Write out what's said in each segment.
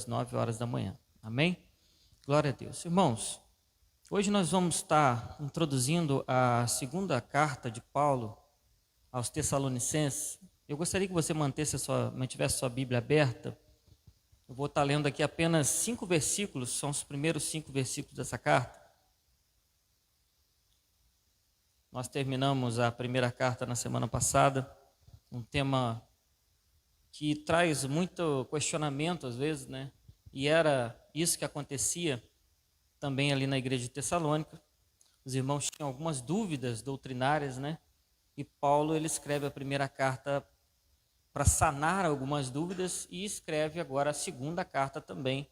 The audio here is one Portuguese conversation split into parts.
às 9 horas da manhã. Amém? Glória a Deus. Irmãos, hoje nós vamos estar introduzindo a segunda carta de Paulo aos Tessalonicenses. Eu gostaria que você mantivesse sua Bíblia aberta. Eu vou estar lendo aqui apenas 5 versículos, são os primeiros 5 versículos dessa carta. Nós terminamos a primeira carta na semana passada, um tema que traz muito questionamento às vezes, né? E era isso que acontecia também ali na igreja de Tessalônica. Os irmãos tinham algumas dúvidas doutrinárias, né? E Paulo, ele escreve a primeira carta para sanar algumas dúvidas e escreve agora a segunda carta também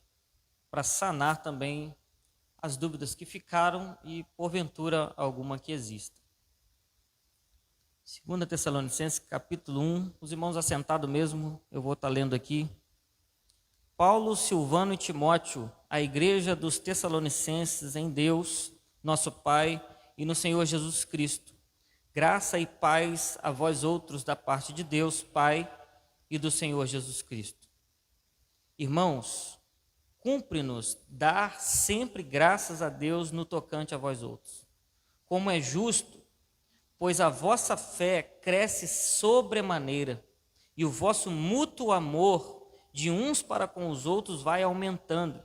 para sanar também as dúvidas que ficaram e porventura alguma que exista. 2 Tessalonicenses, capítulo 1, os irmãos assentados mesmo, eu vou estar lendo aqui. Paulo, Silvano e Timóteo, a igreja dos Tessalonicenses em Deus, nosso Pai, e no Senhor Jesus Cristo. Graça e paz a vós outros da parte de Deus, Pai, e do Senhor Jesus Cristo. Irmãos, cumpre-nos dar sempre graças a Deus no tocante a vós outros, como é justo, pois a vossa fé cresce sobremaneira, e o vosso mútuo amor de uns para com os outros vai aumentando,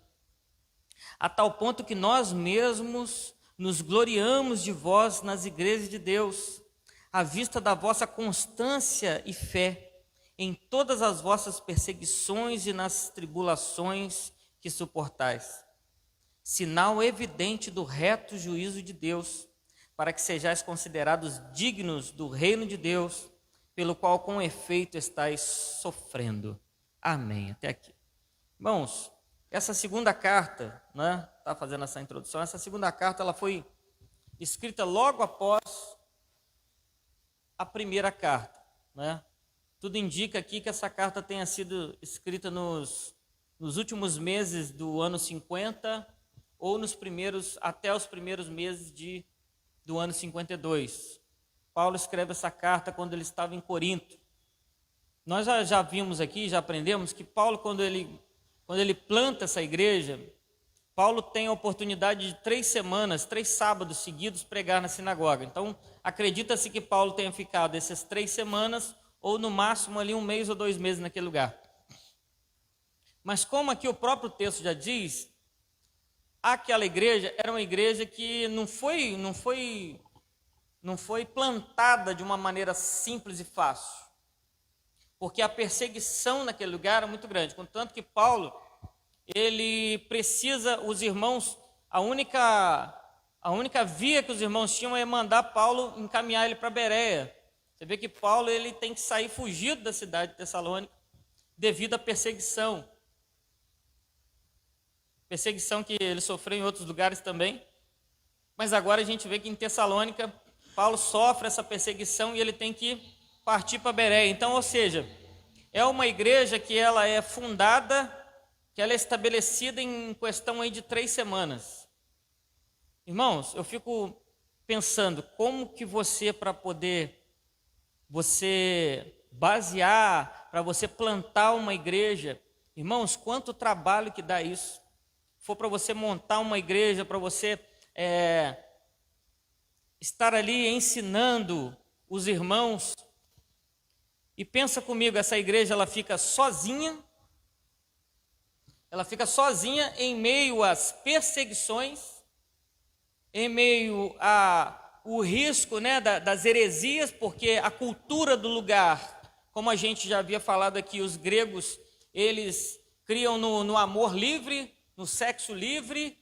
a tal ponto que nós mesmos nos gloriamos de vós nas igrejas de Deus, à vista da vossa constância e fé, em todas as vossas perseguições e nas tribulações que suportais, sinal evidente do reto juízo de Deus, para que sejais considerados dignos do reino de Deus, pelo qual com efeito estáis sofrendo. Amém. Até aqui. Irmãos, essa segunda carta, né, está fazendo essa introdução, essa segunda carta ela foi escrita logo após a primeira carta, né? Tudo indica aqui que essa carta tenha sido escrita nos últimos meses do ano 50 ou até os primeiros meses do ano 52. Paulo escreve essa carta quando ele estava em Corinto. Nós já vimos aqui, já aprendemos que Paulo, quando ele planta essa igreja, Paulo tem a oportunidade de 3 sábados seguidos, pregar na sinagoga. Então, acredita-se que Paulo tenha ficado essas 3 semanas, ou no máximo ali 1 mês ou 2 meses naquele lugar. Mas como aqui o próprio texto já diz, aquela igreja era uma igreja que não foi plantada de uma maneira simples e fácil, porque a perseguição naquele lugar era muito grande, contanto que Paulo, ele precisa, os irmãos, a única via que os irmãos tinham é mandar Paulo encaminhar ele para Bereia. Você vê que Paulo, ele tem que sair fugido da cidade de Tessalônica devido à perseguição que ele sofreu em outros lugares também. Mas agora a gente vê que em Tessalônica, Paulo sofre essa perseguição e ele tem que partir para Bereia. Então, ou seja, é uma igreja que ela é fundada, que ela é estabelecida em questão aí de 3 semanas. Irmãos, eu fico pensando, como que você basear, para você plantar uma igreja, irmãos, quanto trabalho que dá isso. For para você montar uma igreja, para você estar ali ensinando os irmãos. E pensa comigo, essa igreja ela fica sozinha em meio às perseguições, em meio ao risco, né, das heresias, porque a cultura do lugar, como a gente já havia falado aqui, os gregos, eles criam no amor livre, no sexo livre,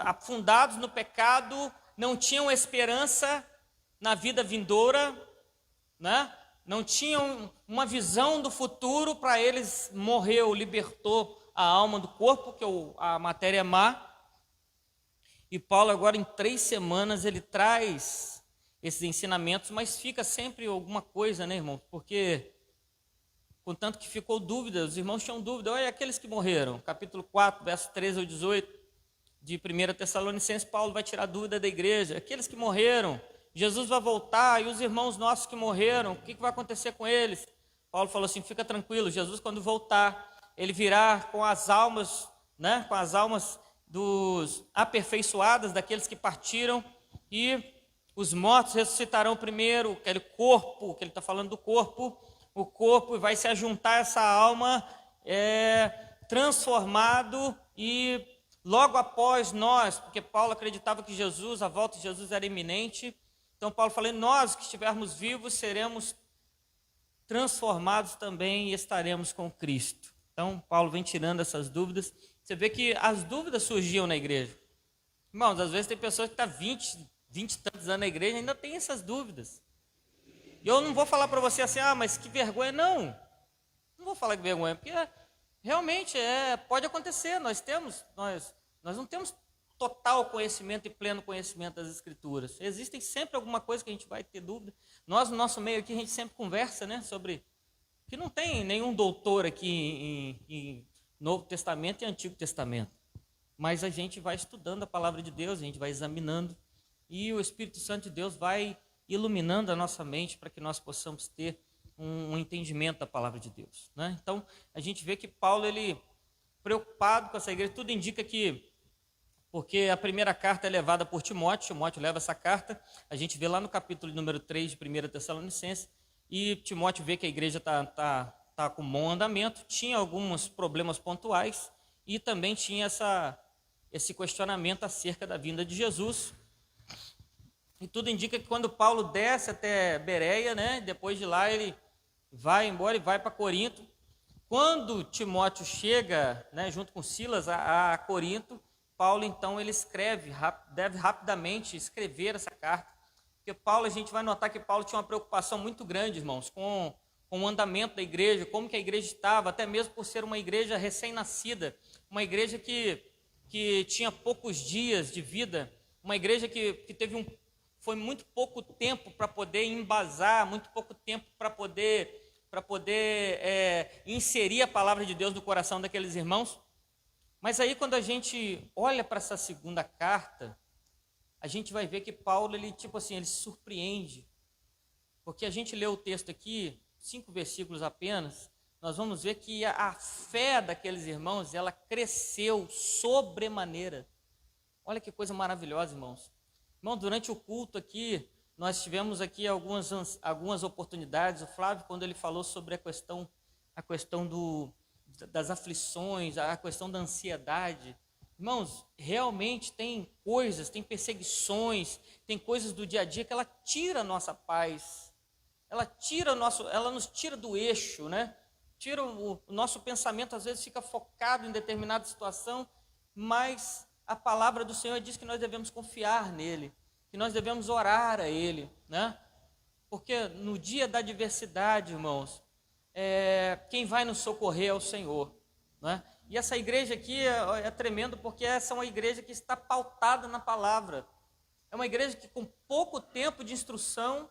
afundados no pecado, não tinham esperança na vida vindoura, né? Não tinham uma visão do futuro. Para eles morreu, libertou a alma do corpo, que a matéria é má. E Paulo agora em 3 semanas ele traz esses ensinamentos, mas fica sempre alguma coisa, né, irmão? Porque contanto que ficou dúvida, os irmãos tinham dúvida. Olha, aqueles que morreram, capítulo 4, verso 13 ao 18 de 1 Tessalonicenses, Paulo vai tirar dúvida da igreja. Aqueles que morreram, Jesus vai voltar, e os irmãos nossos que morreram, o que vai acontecer com eles? Paulo falou assim, fica tranquilo, Jesus quando voltar, ele virá com as almas, né, com as almas dos aperfeiçoadas, daqueles que partiram, e os mortos ressuscitarão primeiro, aquele corpo, que ele está falando do corpo, o corpo vai se ajuntar a essa alma transformado, e logo após nós, porque Paulo acreditava que a volta de Jesus era iminente, então Paulo falou, nós que estivermos vivos seremos transformados também e estaremos com Cristo. Então Paulo vem tirando essas dúvidas. Você vê que as dúvidas surgiam na igreja. Irmãos, às vezes tem pessoas que estão 20 e tantos anos na igreja e ainda tem essas dúvidas. E eu não vou falar para você assim, mas que vergonha, não. Não vou falar que vergonha, porque realmente pode acontecer. Nós não temos total conhecimento e pleno conhecimento das Escrituras. Existem sempre alguma coisa que a gente vai ter dúvida. Nós, no nosso meio aqui, a gente sempre conversa, né, sobre que não tem nenhum doutor aqui em Novo Testamento e Antigo Testamento. Mas a gente vai estudando a palavra de Deus, a gente vai examinando, e o Espírito Santo de Deus vai iluminando a nossa mente para que nós possamos ter um entendimento da palavra de Deus, né? Então, a gente vê que Paulo, ele preocupado com essa igreja, tudo indica que, porque a primeira carta é levada por Timóteo leva essa carta, a gente vê lá no capítulo número 3 de 1 Tessalonicenses, e Timóteo vê que a igreja está com bom andamento, tinha alguns problemas pontuais, e também tinha esse questionamento acerca da vinda de Jesus. E tudo indica que quando Paulo desce até Bereia, né, depois de lá ele vai embora e vai para Corinto. Quando Timóteo chega, né, junto com Silas a Corinto, Paulo então ele deve rapidamente escrever essa carta. Porque Paulo, a gente vai notar que Paulo tinha uma preocupação muito grande, irmãos, com o andamento da igreja, como que a igreja estava, até mesmo por ser uma igreja recém-nascida, uma igreja que tinha poucos dias de vida, uma igreja que foi muito pouco tempo para poder embasar, muito pouco tempo para poder inserir a palavra de Deus no coração daqueles irmãos. Mas aí quando a gente olha para essa segunda carta, a gente vai ver que Paulo, ele se surpreende, porque a gente lê o texto aqui, 5 versículos apenas, nós vamos ver que a fé daqueles irmãos, ela cresceu sobremaneira. Olha que coisa maravilhosa, irmãos. Irmão, durante o culto aqui, nós tivemos aqui algumas oportunidades. O Flávio, quando ele falou sobre a questão das aflições, a questão da ansiedade, irmãos, realmente tem perseguições, tem coisas do dia a dia que ela tira a nossa paz, ela nos tira do eixo, né? Tira o nosso pensamento, às vezes fica focado em determinada situação, mas a palavra do Senhor diz que nós devemos confiar nele, que nós devemos orar a ele, né? Porque no dia da adversidade, irmãos, quem vai nos socorrer é o Senhor, né? E essa igreja aqui é tremendo, porque essa é uma igreja que está pautada na palavra. É uma igreja que, com pouco tempo de instrução,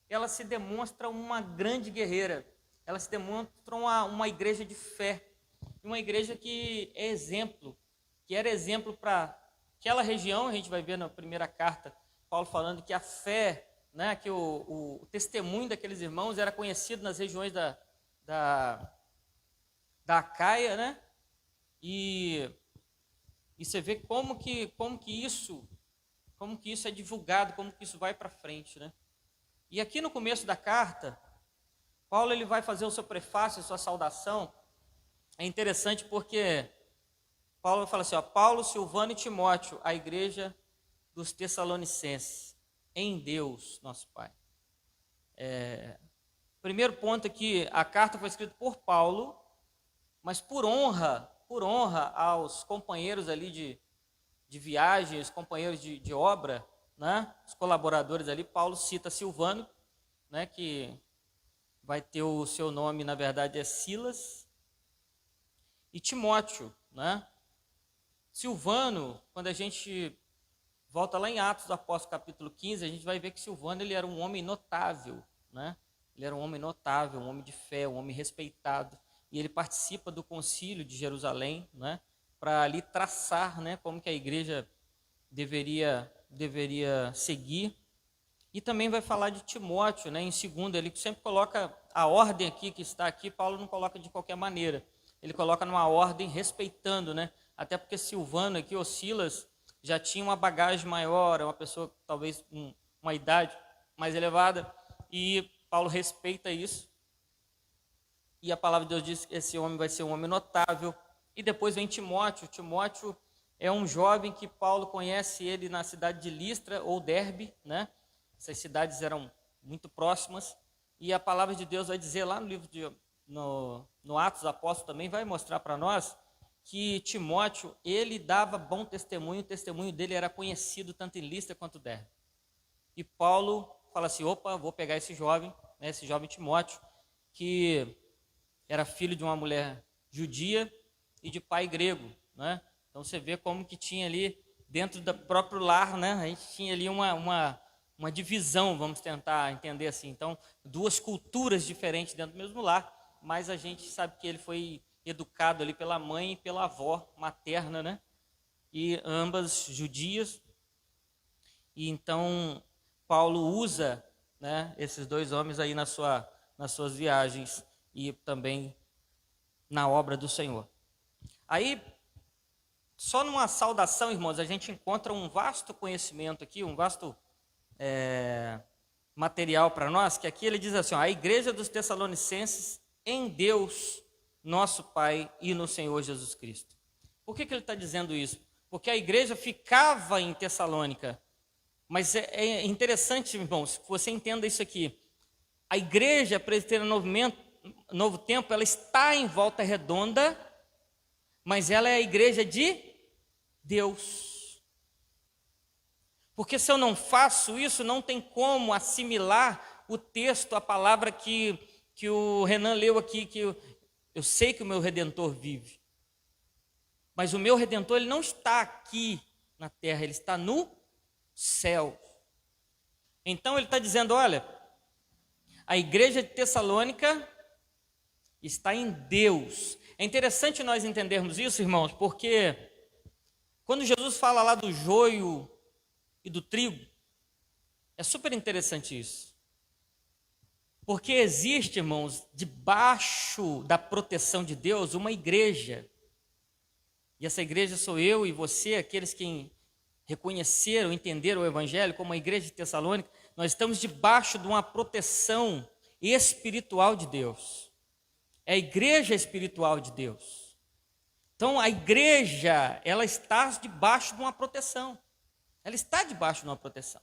ela se demonstra uma grande guerreira. Ela se demonstra uma igreja de fé. Uma igreja que é exemplo, que era exemplo para aquela região. A gente vai ver na primeira carta, Paulo falando que a fé, né, que o testemunho daqueles irmãos era conhecido nas regiões da Acaia, né? E você vê como que isso é divulgado, como que isso vai para frente, né? E aqui no começo da carta, Paulo ele vai fazer o seu prefácio, a sua saudação. É interessante porque Paulo fala assim, Paulo, Silvano e Timóteo, a igreja dos Tessalonicenses, em Deus, nosso Pai. Primeiro ponto aqui, a carta foi escrita por Paulo, mas por honra aos companheiros ali de viagem, os companheiros de obra, né? Os colaboradores ali, Paulo cita Silvano, né? Que vai ter o seu nome, na verdade, é Silas, e Timóteo, né? Silvano, quando a gente volta lá em Atos do Apóstolo, capítulo 15, a gente vai ver que Silvano ele era um homem notável, né? Ele era um homem notável, um homem de fé, um homem respeitado, e ele participa do concílio de Jerusalém, né? Para ali traçar, né, como que a igreja deveria seguir. E também vai falar de Timóteo, né, em segundo, ele sempre coloca a ordem aqui que está aqui, Paulo não coloca de qualquer maneira. ele coloca numa ordem respeitando, né? Até porque Silvano aqui, ou Silas, já tinha uma bagagem maior, uma pessoa talvez com uma idade mais elevada, e Paulo respeita isso. E a palavra de Deus diz que esse homem vai ser um homem notável. E depois vem Timóteo. Timóteo é um jovem que Paulo conhece ele na cidade de Listra ou Derbe, né? Essas cidades eram muito próximas. E a palavra de Deus vai dizer lá no livro no Atos dos Apóstolos também, vai mostrar para nós que Timóteo, ele dava bom testemunho, o testemunho dele era conhecido tanto em Listra quanto Derbe. E Paulo fala assim, opa, vou pegar esse jovem, né, esse jovem Timóteo, que era filho de uma mulher judia e de pai grego, né? Então você vê como que tinha ali, dentro do próprio lar, né? A gente tinha ali uma divisão, vamos tentar entender assim. Então, duas culturas diferentes dentro do mesmo lar, mas a gente sabe que ele foi educado ali pela mãe e pela avó materna, né? E ambas judias. E então, Paulo usa, né, esses dois homens aí nas suas viagens e também na obra do Senhor. Aí, só numa saudação, irmãos, a gente encontra um vasto conhecimento aqui, um vasto material para nós, que aqui ele diz assim, ó, a igreja dos Tessalonicenses em Deus, nosso Pai e no Senhor Jesus Cristo. Por que ele está dizendo isso? Porque a igreja ficava em Tessalônica, mas é interessante, irmãos, que você entenda isso aqui. A igreja presbiteriana Novo Tempo, ela está em Volta Redonda, mas ela é a igreja de Deus. Porque se eu não faço isso, não tem como assimilar o texto, a palavra que o Renan leu aqui, que eu sei que o meu Redentor vive. Mas o meu Redentor, ele não está aqui na terra, ele está no céu. Então ele está dizendo, olha, a igreja de Tessalônica está em Deus. É interessante nós entendermos isso, irmãos, porque quando Jesus fala lá do joio e do trigo, é super interessante isso. Porque existe, irmãos, debaixo da proteção de Deus, uma igreja. E essa igreja sou eu e você, aqueles que reconheceram, entenderam o Evangelho como a igreja de Tessalônica. Nós estamos debaixo de uma proteção espiritual de Deus. É a igreja espiritual de Deus. Então, a igreja, ela está debaixo de uma proteção. Ela está debaixo de uma proteção.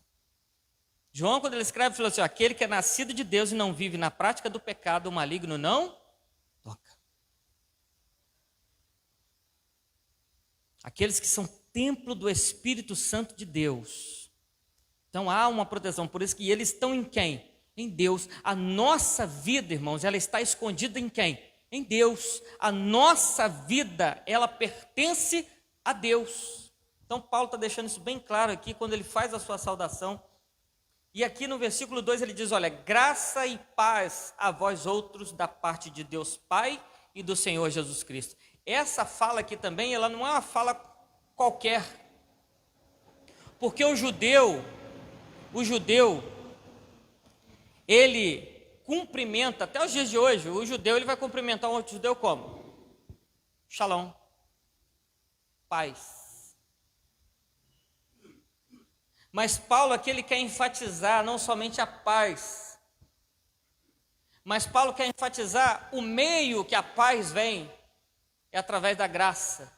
João, quando ele escreve, falou assim, aquele que é nascido de Deus e não vive na prática do pecado, o maligno não toca. Aqueles que são templo do Espírito Santo de Deus. Então, há uma proteção, por isso que eles estão em quem? Em Deus. A nossa vida, irmãos, ela está escondida em quem? Em Deus. A nossa vida, ela pertence a Deus. Então Paulo está deixando isso bem claro aqui, quando ele faz a sua saudação. E aqui no versículo 2 ele diz, olha, graça e paz a vós outros da parte de Deus Pai e do Senhor Jesus Cristo. Essa fala aqui também, ela não é uma fala qualquer. Porque o judeu, ele cumprimenta, até os dias de hoje, o judeu ele vai cumprimentar um outro judeu como? Shalom. Paz. Mas Paulo aqui ele quer enfatizar não somente a paz, mas Paulo quer enfatizar o meio que a paz vem, é através da graça,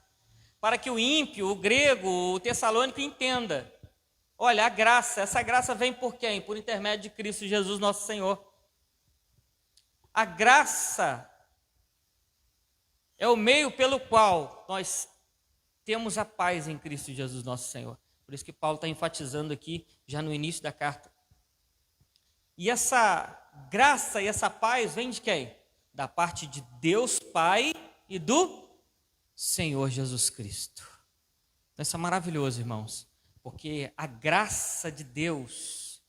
para que o ímpio, o grego, o tessalônico entenda, olha, a graça, essa graça vem por quem? Por intermédio de Cristo Jesus nosso Senhor. A graça é o meio pelo qual nós temos a paz em Cristo Jesus nosso Senhor. Por isso que Paulo está enfatizando aqui, já no início da carta. E essa graça e essa paz vem de quem? Da parte de Deus Pai e do Senhor Jesus Cristo. Isso é maravilhoso, irmãos, porque a graça de Deus,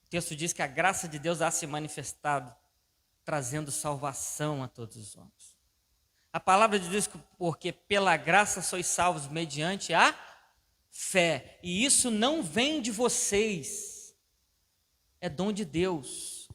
o texto diz que a graça de Deus há se manifestado, trazendo salvação a todos os homens. A palavra de Deus diz que porque pela graça sois salvos mediante a fé, e isso não vem de vocês, é dom de Deus.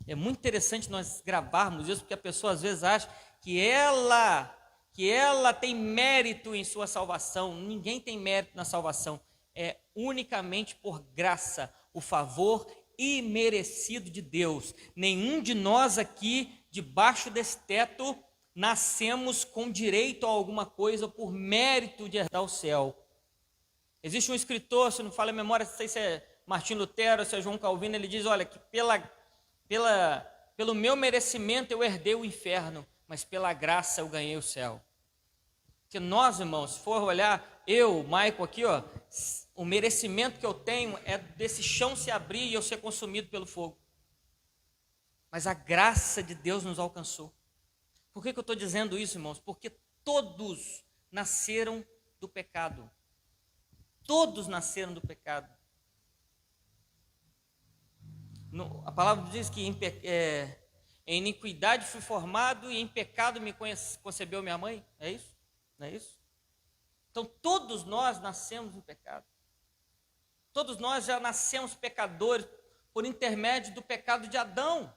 É muito interessante nós gravarmos isso, porque a pessoa às vezes acha que ela tem mérito em sua salvação. Ninguém tem mérito na salvação. É unicamente por graça, o favor imerecido de Deus. Nenhum de nós aqui, debaixo desse teto, nascemos com direito a alguma coisa por mérito de herdar o céu. Existe um escritor, se não falha a memória, não sei se é Martim Lutero, se é João Calvino, ele diz, olha, que pelo meu merecimento eu herdei o inferno, mas pela graça eu ganhei o céu. Porque nós, irmãos, se for olhar, eu, Maico aqui, ó, o merecimento que eu tenho é desse chão se abrir e eu ser consumido pelo fogo. Mas a graça de Deus nos alcançou. Por que eu estou dizendo isso, irmãos? Porque todos nasceram do pecado. Todos nasceram do pecado. A palavra diz que em iniquidade fui formado e em pecado me concebeu minha mãe. É isso? Não é isso? Então todos nós nascemos em pecado. Todos nós já nascemos pecadores por intermédio do pecado de Adão.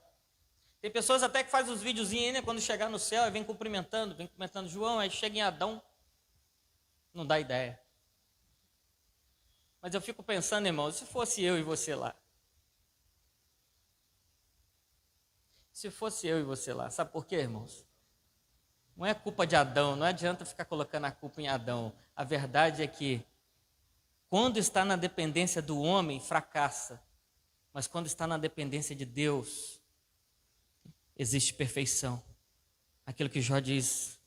Tem pessoas até que fazem os videozinhos, né, quando chegar no céu e vem cumprimentando João, aí chega em Adão, não dá ideia. Mas eu fico pensando, irmão, se fosse eu e você lá. Se fosse eu e você lá, sabe por quê, irmãos? Não é culpa de Adão, não adianta ficar colocando a culpa em Adão. A verdade é que quando está na dependência do homem, fracassa. Mas quando está na dependência de Deus, existe perfeição. Aquilo que Jó diz,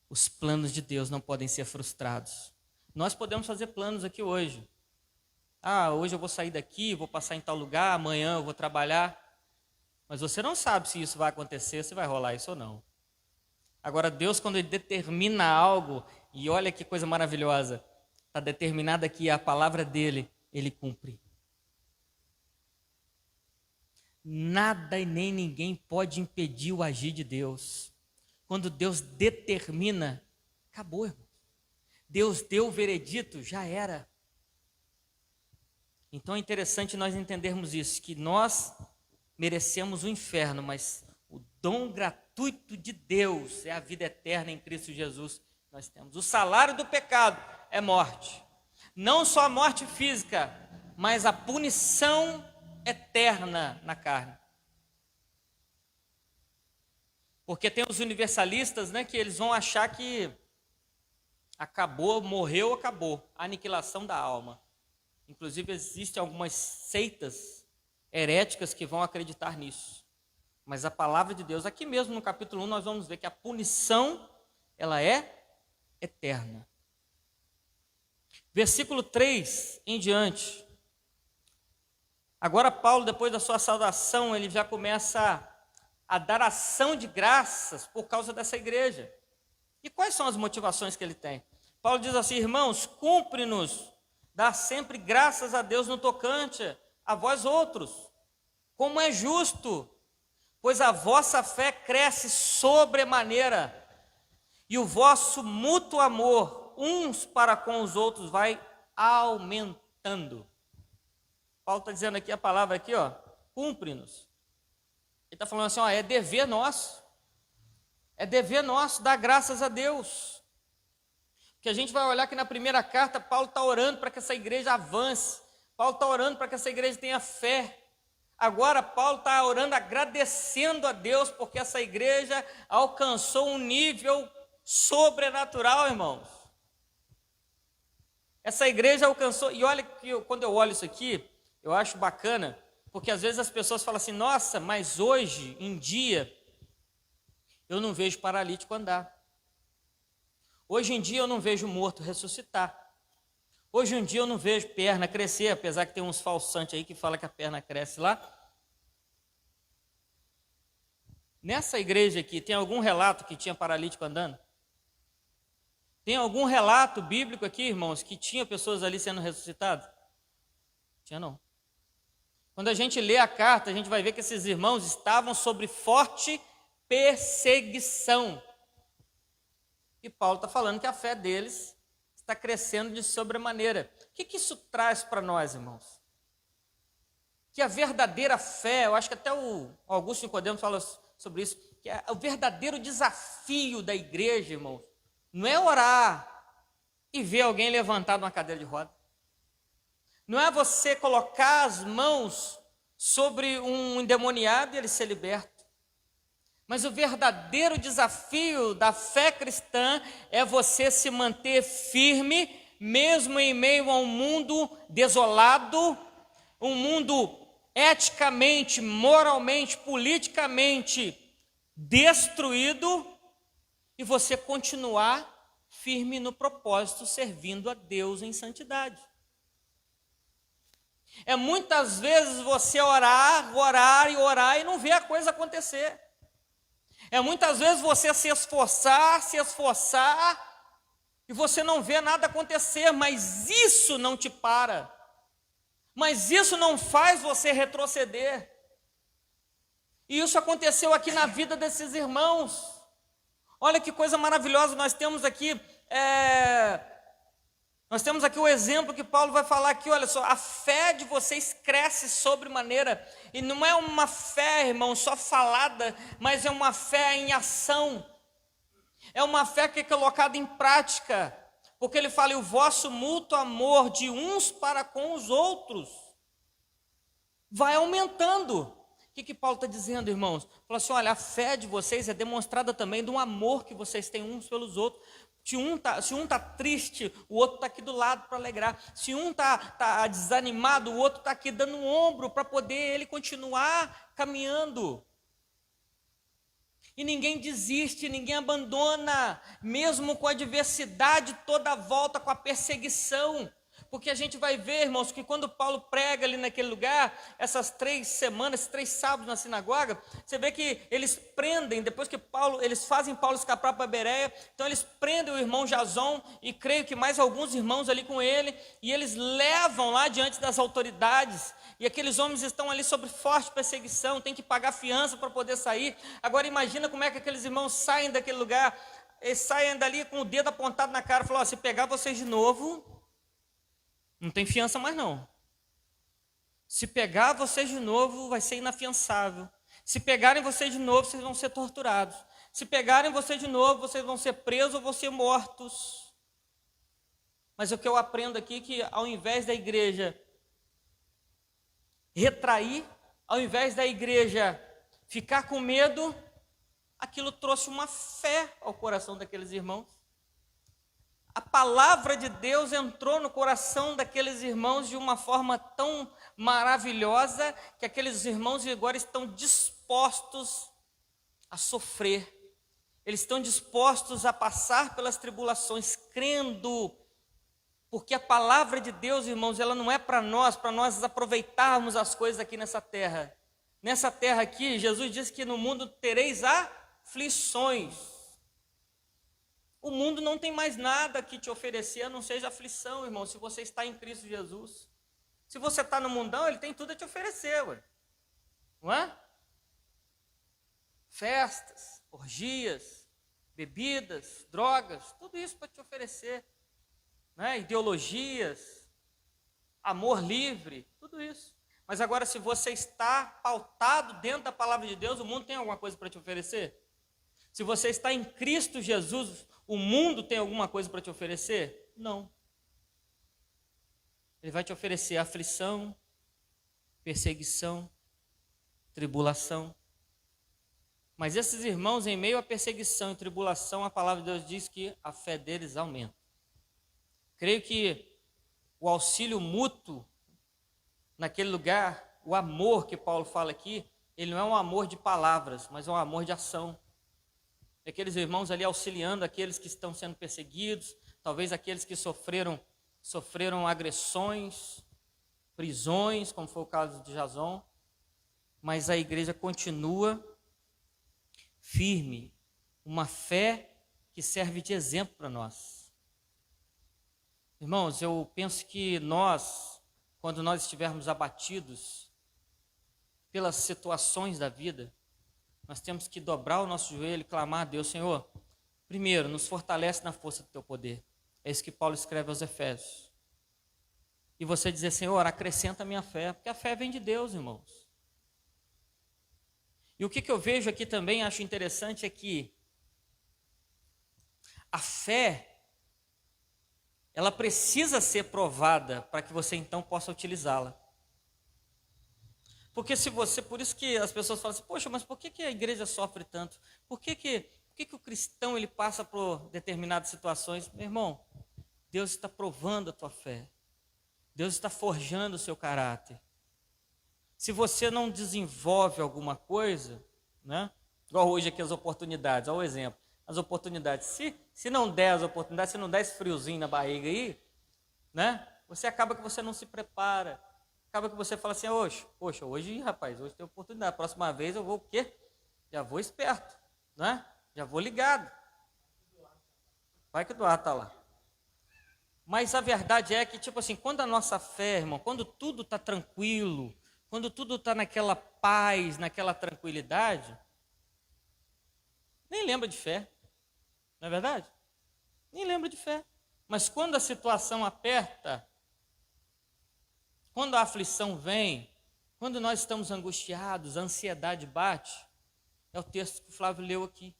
os planos de Deus não podem ser frustrados. Nós podemos fazer planos aqui hoje. Hoje eu vou sair daqui, vou passar em tal lugar, amanhã eu vou trabalhar. Mas você não sabe se isso vai acontecer, se vai rolar isso ou não. Agora Deus, quando Ele determina algo, e olha que coisa maravilhosa, está determinada aqui a palavra dEle, Ele cumpre. Nada e nem ninguém pode impedir o agir de Deus. Quando Deus determina, acabou, irmão. Deus deu o veredito, já era. Então é interessante nós entendermos isso, que nós merecemos o inferno, mas o dom gratuito de Deus é a vida eterna em Cristo Jesus. Nós temos. O salário do pecado é morte. Não só a morte física, mas a punição eterna na carne. Porque tem os universalistas, né, que eles vão achar que acabou, morreu, acabou. A aniquilação da alma. Inclusive existem algumas seitas heréticas que vão acreditar nisso. Mas a palavra de Deus, aqui mesmo no capítulo 1, nós vamos ver que a punição, ela é eterna. Versículo 3 em diante. Agora Paulo, depois da sua saudação, ele já começa a dar ação de graças por causa dessa igreja. E quais são as motivações que ele tem? Paulo diz assim, irmãos, cumpre-nos dar sempre graças a Deus no tocante a vós outros, como é justo, pois a vossa fé cresce sobremaneira, e o vosso mútuo amor, uns para com os outros, vai aumentando. Paulo está dizendo aqui a palavra aqui, ó, cumpre-nos. Ele está falando assim, ó, é dever nosso dar graças a Deus. Porque a gente vai olhar que na primeira carta, Paulo está orando para que essa igreja avance, Paulo está orando para que essa igreja tenha fé. Agora Paulo está orando, agradecendo a Deus, porque essa igreja alcançou um nível sobrenatural, irmãos. Essa igreja alcançou, e olha que quando eu olho isso aqui, eu acho bacana, porque às vezes as pessoas falam assim, nossa, mas hoje em dia, eu não vejo paralítico andar. Hoje em dia eu não vejo morto ressuscitar. Hoje em dia eu não vejo perna crescer, apesar que tem uns falsantes aí que falam que a perna cresce lá. Nessa igreja aqui, tem algum relato que tinha paralítico andando? Tem algum relato bíblico aqui, irmãos, que tinha pessoas ali sendo ressuscitadas? Tinha não. Quando a gente lê a carta, a gente vai ver que esses irmãos estavam sob forte perseguição. E Paulo está falando que a fé deles está crescendo de sobremaneira. O que isso traz para nós, irmãos? Que a verdadeira fé, eu acho que até o Augusto Nicodemos fala sobre isso, que o verdadeiro desafio da igreja, irmãos, não é orar e ver alguém levantado numa cadeira de roda. Não é você colocar as mãos sobre um endemoniado e ele ser liberto. Mas o verdadeiro desafio da fé cristã é você se manter firme, mesmo em meio a um mundo desolado, um mundo eticamente, moralmente, politicamente destruído, e você continuar firme no propósito, servindo a Deus em santidade. É muitas vezes você orar e não ver a coisa acontecer. É muitas vezes você se esforçar, e você não vê nada acontecer, mas isso não te para. Mas isso não faz você retroceder. E isso aconteceu aqui na vida desses irmãos. Olha que coisa maravilhosa, nós temos aqui o exemplo que Paulo vai falar aqui, olha só, a fé de vocês cresce sobremaneira, e não é uma fé, irmão, só falada, mas é uma fé em ação, é uma fé que é colocada em prática, porque ele fala, e o vosso mútuo amor de uns para com os outros vai aumentando. O que Paulo está dizendo, irmãos? Fala assim, olha, a fé de vocês é demonstrada também de um amor que vocês têm uns pelos outros. Se um está triste, o outro está aqui do lado para alegrar. Se um está desanimado, o outro está aqui dando um ombro para poder ele continuar caminhando. E ninguém desiste, ninguém abandona, mesmo com a adversidade toda a volta, com a perseguição. Porque a gente vai ver, irmãos, que quando Paulo prega ali naquele lugar, essas 3 semanas, 3 sábados na sinagoga, você vê que eles prendem, depois que eles fazem Paulo escapar para Bereia, então eles prendem o irmão Jason, e creio que mais alguns irmãos ali com ele, e eles levam lá diante das autoridades, e aqueles homens estão ali sob forte perseguição, tem que pagar fiança para poder sair. Agora imagina como é que aqueles irmãos saem daquele lugar, eles saem dali com o dedo apontado na cara, falam, se pegar vocês de novo, não tem fiança mais não. Se pegar vocês de novo, vai ser inafiançável. Se pegarem vocês de novo, vocês vão ser torturados. Se pegarem vocês de novo, vocês vão ser presos ou vão ser mortos. Mas o que eu aprendo aqui é que ao invés da igreja retrair, ao invés da igreja ficar com medo, aquilo trouxe uma fé ao coração daqueles irmãos. A palavra de Deus entrou no coração daqueles irmãos de uma forma tão maravilhosa, que aqueles irmãos agora estão dispostos a sofrer. Eles estão dispostos a passar pelas tribulações, crendo, porque a palavra de Deus, irmãos, ela não é para nós aproveitarmos as coisas aqui nessa terra. Nessa terra aqui, Jesus disse que no mundo tereis aflições. O mundo não tem mais nada que te oferecer, a não seja aflição, irmão, se você está em Cristo Jesus. Se você está no mundão, ele tem tudo a te oferecer, ué. Não é? Festas, orgias, bebidas, drogas, tudo isso para te oferecer. Né? Ideologias, amor livre, tudo isso. Mas agora, se você está pautado dentro da palavra de Deus, o mundo tem alguma coisa para te oferecer? Se você está em Cristo Jesus, o mundo tem alguma coisa para te oferecer? Não. Ele vai te oferecer aflição, perseguição, tribulação. Mas esses irmãos, em meio à perseguição e tribulação, a palavra de Deus diz que a fé deles aumenta. Creio que o auxílio mútuo, naquele lugar, o amor que Paulo fala aqui, ele não é um amor de palavras, mas é um amor de ação. Aqueles irmãos ali auxiliando aqueles que estão sendo perseguidos, talvez aqueles que sofreram agressões, prisões, como foi o caso de Jason, mas a igreja continua firme, uma fé que serve de exemplo para nós. Irmãos, eu penso que nós, quando nós estivermos abatidos pelas situações da vida, nós temos que dobrar o nosso joelho e clamar a Deus, Senhor, primeiro, nos fortalece na força do teu poder. É isso que Paulo escreve aos Efésios. E você dizer, Senhor, acrescenta a minha fé, porque a fé vem de Deus, irmãos. E o que eu vejo aqui também, acho interessante, é que a fé, ela precisa ser provada para que você então possa utilizá-la. Porque se você, por isso que as pessoas falam assim, poxa, mas por que a igreja sofre tanto? Por que o cristão ele passa por determinadas situações? Meu irmão, Deus está provando a tua fé. Deus está forjando o seu caráter. Se você não desenvolve alguma coisa, né? Igual hoje aqui as oportunidades, olha o exemplo. As oportunidades, se não der as oportunidades, se não der esse friozinho na barriga aí, né? Você acaba que você não se prepara. Acaba que você fala assim, poxa, hoje, rapaz, hoje tem oportunidade. Próxima vez eu vou o quê? Já vou esperto, né? Já vou ligado. Vai que o Eduardo está lá. Mas a verdade é que, tipo assim, quando a nossa fé, irmão, quando tudo está tranquilo, quando tudo está naquela paz, naquela tranquilidade, nem lembra de fé. Não é verdade? Nem lembra de fé. Mas quando a situação aperta, quando a aflição vem, quando nós estamos angustiados, a ansiedade bate, é o texto que o Flávio leu aqui.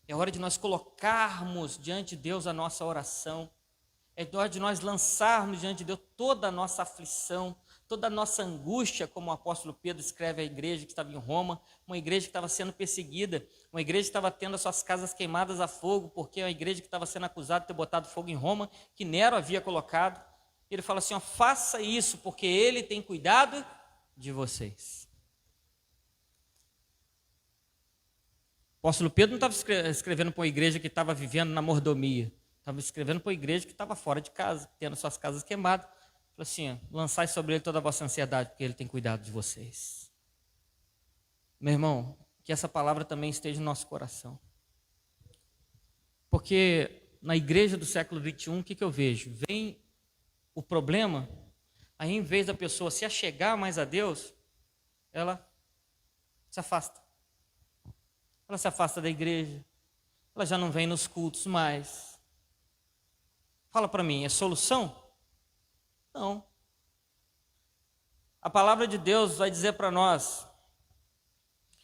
É hora de nós colocarmos diante de Deus a nossa oração. É hora de nós lançarmos diante de Deus toda a nossa aflição, toda a nossa angústia, como o apóstolo Pedro escreve à igreja que estava em Roma, uma igreja que estava sendo perseguida, uma igreja que estava tendo as suas casas queimadas a fogo, porque é uma igreja que estava sendo acusada de ter botado fogo em Roma, que Nero havia colocado. Ele fala assim, faça isso, porque ele tem cuidado de vocês. O apóstolo Pedro não estava escrevendo para uma igreja que estava vivendo na mordomia, estava escrevendo para uma igreja que estava fora de casa, tendo suas casas queimadas. Falou assim, lançai sobre ele toda a vossa ansiedade, porque ele tem cuidado de vocês. Meu irmão, que essa palavra também esteja no nosso coração. Porque na igreja do século XXI, o que eu vejo? Vem o problema, aí em vez da pessoa se achegar mais a Deus, ela se afasta. Ela se afasta da igreja, ela já não vem nos cultos mais. Fala para mim, é solução? Não. A palavra de Deus vai dizer para nós,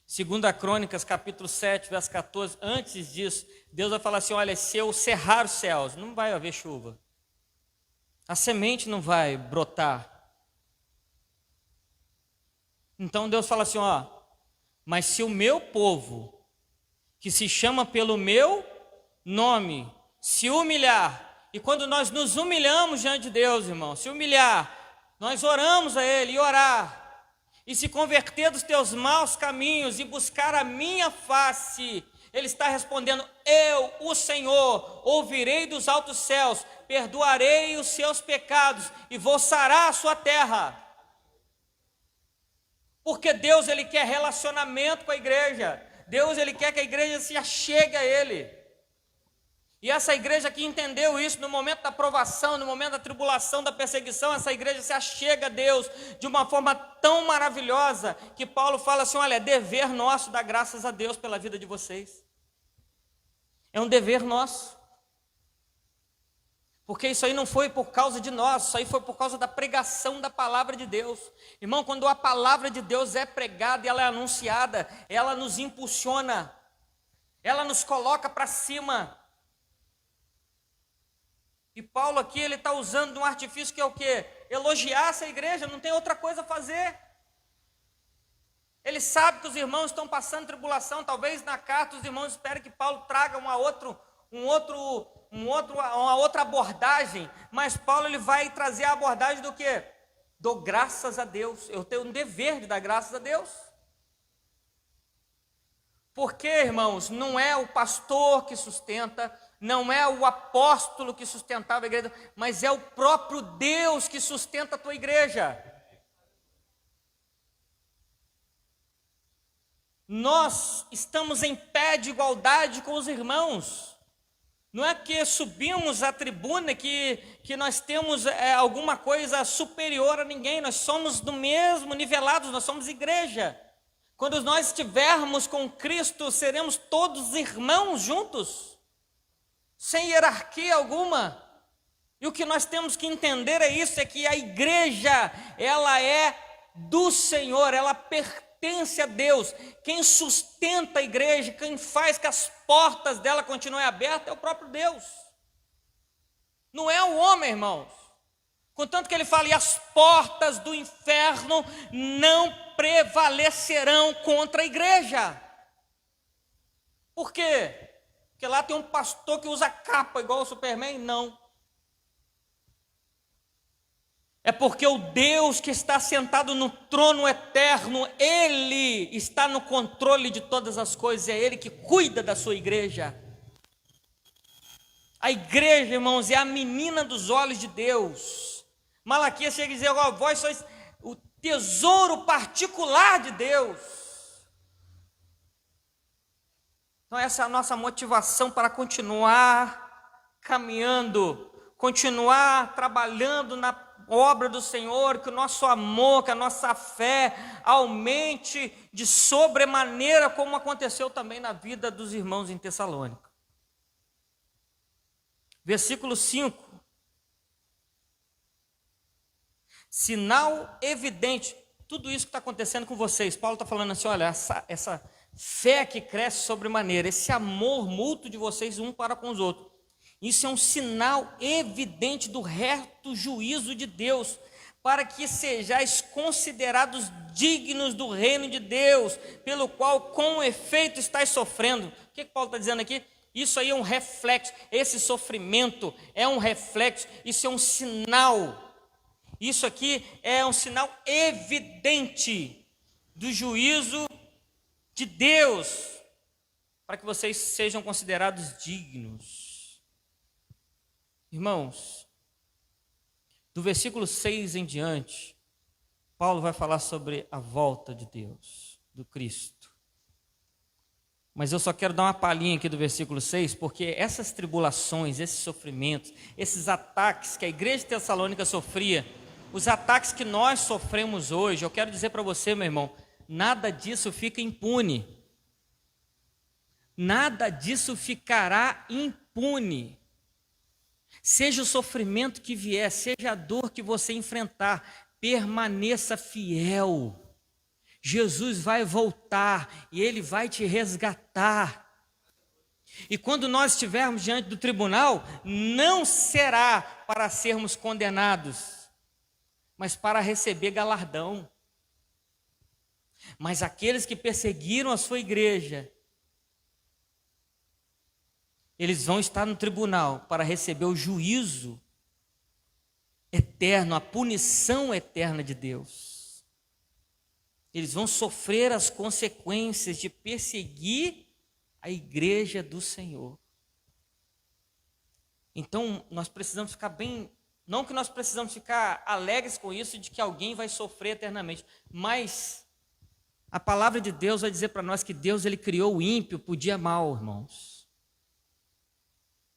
2 Crônicas, capítulo 7, verso 14, antes disso, Deus vai falar assim, olha, se eu cerrar os céus, não vai haver chuva. A semente não vai brotar. Então Deus fala assim, mas se o meu povo, que se chama pelo meu nome, se humilhar, e quando nós nos humilhamos diante de Deus, irmão, se humilhar, nós oramos a Ele e orar, e se converter dos teus maus caminhos e buscar a minha face, Ele está respondendo, eu, o Senhor, ouvirei dos altos céus, perdoarei os seus pecados e vou sarar a sua terra. Porque Deus, Ele quer relacionamento com a igreja. Deus, Ele quer que a igreja se achegue a Ele. E essa igreja que entendeu isso no momento da provação, no momento da tribulação, da perseguição, essa igreja se achega a Deus de uma forma tão maravilhosa que Paulo fala assim, olha, é dever nosso dar graças a Deus pela vida de vocês. É um dever nosso. Porque isso aí não foi por causa de nós, isso aí foi por causa da pregação da palavra de Deus. Irmão, quando a palavra de Deus é pregada e ela é anunciada, ela nos impulsiona, ela nos coloca para cima. E Paulo aqui, ele está usando um artifício que é o quê? Elogiar essa igreja, não tem outra coisa a fazer. Ele sabe que os irmãos estão passando tribulação, talvez na carta os irmãos esperem que Paulo traga uma outra abordagem, mas Paulo ele vai trazer a abordagem do quê? Dou graças a Deus, eu tenho um dever de dar graças a Deus. Porque, irmãos, não é o pastor que sustenta, não é o apóstolo que sustentava a igreja, mas é o próprio Deus que sustenta a tua igreja. Nós estamos em pé de igualdade com os irmãos. Não é que subimos a tribuna que nós temos alguma coisa superior a ninguém. Nós somos do mesmo, nivelados, nós somos igreja. Quando nós estivermos com Cristo, seremos todos irmãos juntos, sem hierarquia alguma. E o que nós temos que entender é isso, é que a igreja, ela é do Senhor, ela pertence pertence a Deus. Quem sustenta a igreja, quem faz que as portas dela continuem abertas é o próprio Deus. Não é o homem, irmãos. Contanto que ele fala, e as portas do inferno não prevalecerão contra a igreja. Por quê? Porque lá tem um pastor que usa capa igual o Superman? Não. É porque o Deus que está sentado no trono eterno, Ele está no controle de todas as coisas, é Ele que cuida da sua igreja. A igreja, irmãos, é a menina dos olhos de Deus. Malaquias chega a dizer, ó, vós sois o tesouro particular de Deus. Então essa é a nossa motivação para continuar caminhando, continuar trabalhando na obra do Senhor, que o nosso amor, que a nossa fé aumente de sobremaneira, como aconteceu também na vida dos irmãos em Tessalônica. Versículo 5. Sinal evidente, tudo isso que está acontecendo com vocês, Paulo está falando assim, olha, essa fé que cresce sobremaneira, esse amor mútuo de vocês um para com os outros, isso é um sinal evidente do reto juízo de Deus, para que sejais considerados dignos do reino de Deus, pelo qual com efeito estáis sofrendo. O que Paulo está dizendo aqui? Isso aí é um reflexo, esse sofrimento é um reflexo, isso é um sinal. Isso aqui é um sinal evidente do juízo de Deus, para que vocês sejam considerados dignos. Irmãos, do versículo 6 em diante, Paulo vai falar sobre a volta de Deus, do Cristo. Mas eu só quero dar uma palhinha aqui do versículo 6, porque essas tribulações, esses sofrimentos, esses ataques que a igreja de Tessalônica sofria, os ataques que nós sofremos hoje, eu quero dizer para você, meu irmão, nada disso fica impune. Nada disso ficará impune. Seja o sofrimento que vier, seja a dor que você enfrentar, permaneça fiel. Jesus vai voltar e Ele vai te resgatar. E quando nós estivermos diante do tribunal, não será para sermos condenados, mas para receber galardão. Mas aqueles que perseguiram a sua igreja, eles vão estar no tribunal para receber o juízo eterno, a punição eterna de Deus. Eles vão sofrer as consequências de perseguir a igreja do Senhor. Então, nós precisamos ficar bem, não que nós precisamos ficar alegres com isso, de que alguém vai sofrer eternamente, mas a palavra de Deus vai dizer para nós que Deus, Ele criou o ímpio para o dia mau, irmãos.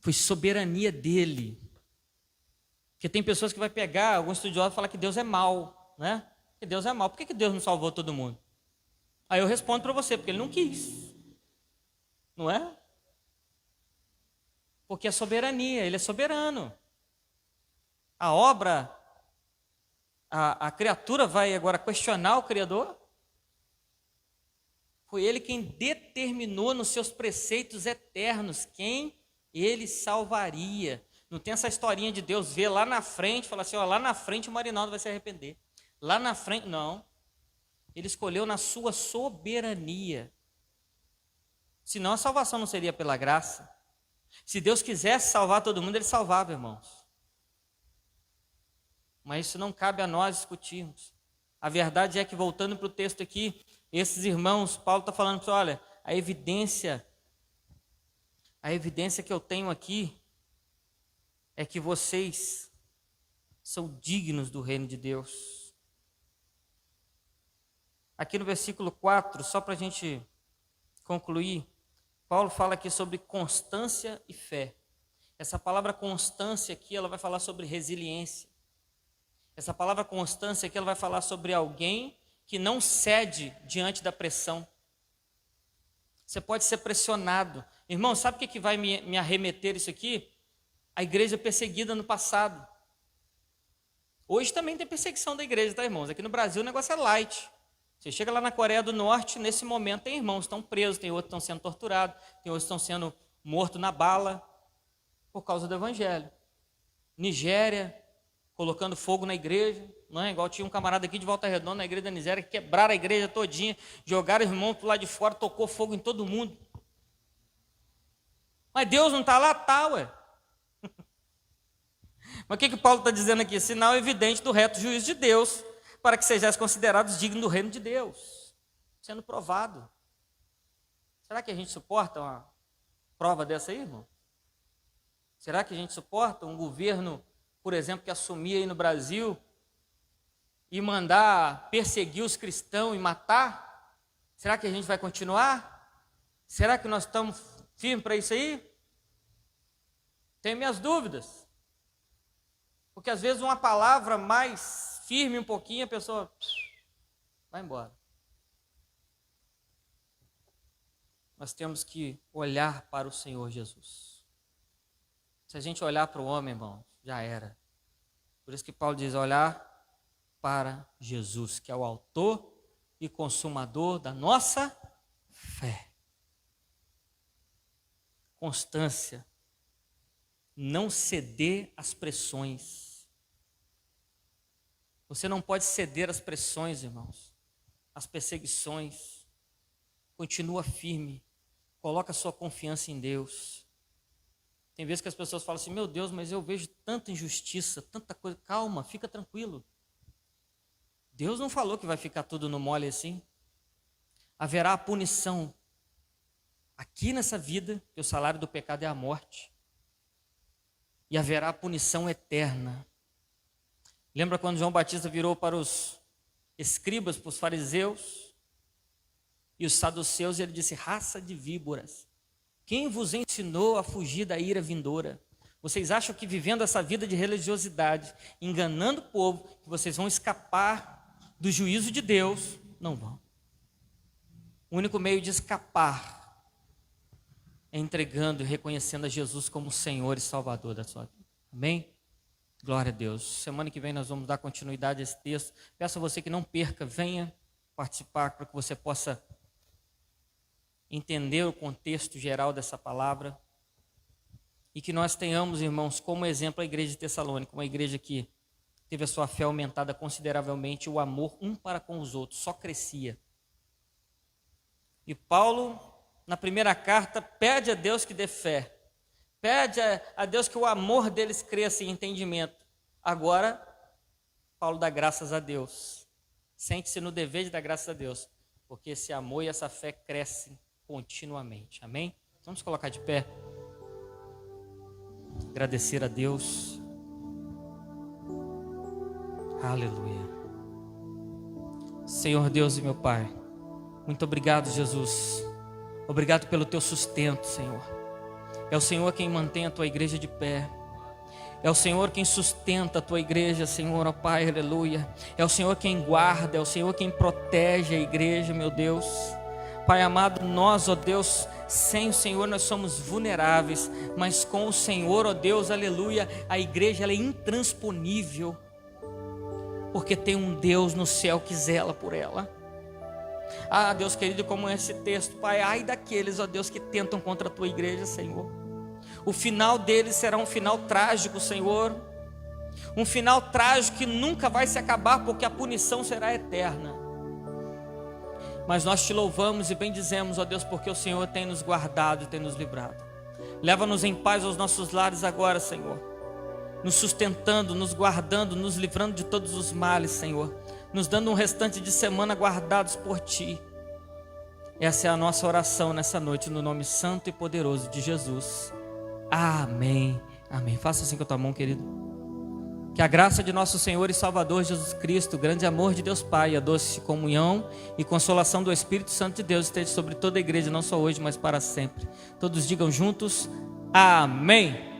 Foi soberania dEle. Porque tem pessoas que vai pegar, alguns estudiosos falar que Deus é mau, né? Que Deus é mau. Por que Deus não salvou todo mundo? Aí eu respondo para você, porque Ele não quis. Não é? Porque é soberania, Ele é soberano. A obra, a criatura vai agora questionar o Criador? Foi Ele quem determinou nos seus preceitos eternos quem Ele salvaria. Não tem essa historinha de Deus ver lá na frente, falar assim, ó, lá na frente o Marinaldo vai se arrepender. Lá na frente, não. Ele escolheu na sua soberania. Senão a salvação não seria pela graça. Se Deus quisesse salvar todo mundo, Ele salvava, irmãos. Mas isso não cabe a nós discutirmos. A verdade é que, voltando para o texto aqui, esses irmãos, Paulo está falando para você, olha, a evidência que eu tenho aqui é que vocês são dignos do reino de Deus. Aqui no versículo 4, só para a gente concluir, Paulo fala aqui sobre constância e fé. Essa palavra constância aqui, ela vai falar sobre resiliência. Essa palavra constância aqui, ela vai falar sobre alguém que não cede diante da pressão. Você pode ser pressionado. Irmão, sabe o que vai me arremeter isso aqui? A igreja perseguida no passado. Hoje também tem perseguição da igreja, tá, irmãos? Aqui no Brasil o negócio é light. Você chega lá na Coreia do Norte, nesse momento tem irmãos que estão presos, tem outros que estão sendo torturados, tem outros que estão sendo mortos na bala por causa do evangelho. Nigéria, colocando fogo na igreja, não é? Igual tinha um camarada aqui de Volta Redonda, na igreja da Nigéria, que quebraram a igreja todinha, jogaram os irmãos para lá de fora, tocou fogo em todo mundo. Mas Deus não está lá? Está, ué. Mas o que Paulo está dizendo aqui? Sinal evidente do reto juízo de Deus, para que sejais considerados dignos do reino de Deus, sendo provado. Será que a gente suporta uma prova dessa aí, irmão? Será que a gente suporta um governo, por exemplo, que assumir aí no Brasil e mandar perseguir os cristãos e matar? Será que a gente vai continuar? Será que nós estamos firmes para isso aí? Tenho minhas dúvidas. Porque às vezes uma palavra mais firme um pouquinho, a pessoa vai embora. Nós temos que olhar para o Senhor Jesus. Se a gente olhar para o homem, irmão, já era. Por isso que Paulo diz, olhar para Jesus, que é o autor e consumador da nossa fé. Constância. Não ceder às pressões. Você não pode ceder às pressões, irmãos, às perseguições. Continua firme. Coloca a sua confiança em Deus. Tem vezes que as pessoas falam assim, meu Deus, mas eu vejo tanta injustiça, tanta coisa. Calma, fica tranquilo. Deus não falou que vai ficar tudo no mole assim. Haverá a punição aqui nessa vida, que o salário do pecado é a morte. E haverá a punição eterna. Lembra quando João Batista virou para os escribas, para os fariseus e os saduceus, e ele disse, raça de víboras, quem vos ensinou a fugir da ira vindoura? Vocês acham que vivendo essa vida de religiosidade, enganando o povo, que vocês vão escapar do juízo de Deus? Não vão. O único meio de escapar é entregando e reconhecendo a Jesus como Senhor e Salvador da sua vida. Amém? Glória a Deus. Semana que vem nós vamos dar continuidade a esse texto. Peço a você que não perca, venha participar para que você possa entender o contexto geral dessa palavra e que nós tenhamos, irmãos, como exemplo a igreja de Tessalônica, uma igreja que teve a sua fé aumentada consideravelmente, o amor um para com os outros, só crescia. E Paulo, na primeira carta, pede a Deus que dê fé. Pede a Deus que o amor deles cresça em entendimento. Agora, Paulo dá graças a Deus. Sente-se no dever de dar graças a Deus. Porque esse amor e essa fé crescem continuamente. Amém? Vamos colocar de pé. Agradecer a Deus. Aleluia. Senhor Deus e meu Pai, muito obrigado, Jesus. Obrigado pelo teu sustento, Senhor. É o Senhor quem mantém a tua igreja de pé. É o Senhor quem sustenta a tua igreja, Senhor, ó Pai, aleluia. É o Senhor quem guarda, é o Senhor quem protege a igreja, meu Deus. Pai amado, nós, ó Deus, sem o Senhor nós somos vulneráveis, mas com o Senhor, ó Deus, aleluia, a igreja ela é intransponível, porque tem um Deus no céu que zela por ela. Ah, Deus querido, como é esse texto, Pai, ai daqueles, ó Deus, que tentam contra a tua igreja, Senhor. O final deles será um final trágico, Senhor. Um final trágico que nunca vai se acabar, porque a punição será eterna. Mas nós te louvamos e bendizemos, ó Deus, porque o Senhor tem nos guardado e tem nos livrado. Leva-nos em paz aos nossos lares agora, Senhor. Nos sustentando, nos guardando, nos livrando de todos os males, Senhor. Nos dando um restante de semana guardados por Ti. Essa é a nossa oração nessa noite, no nome santo e poderoso de Jesus. Amém. Amém. Faça assim com a tua mão, querido. Que a graça de nosso Senhor e Salvador Jesus Cristo, o grande amor de Deus Pai, a doce comunhão e consolação do Espírito Santo de Deus esteja sobre toda a igreja, não só hoje, mas para sempre. Todos digam juntos, amém.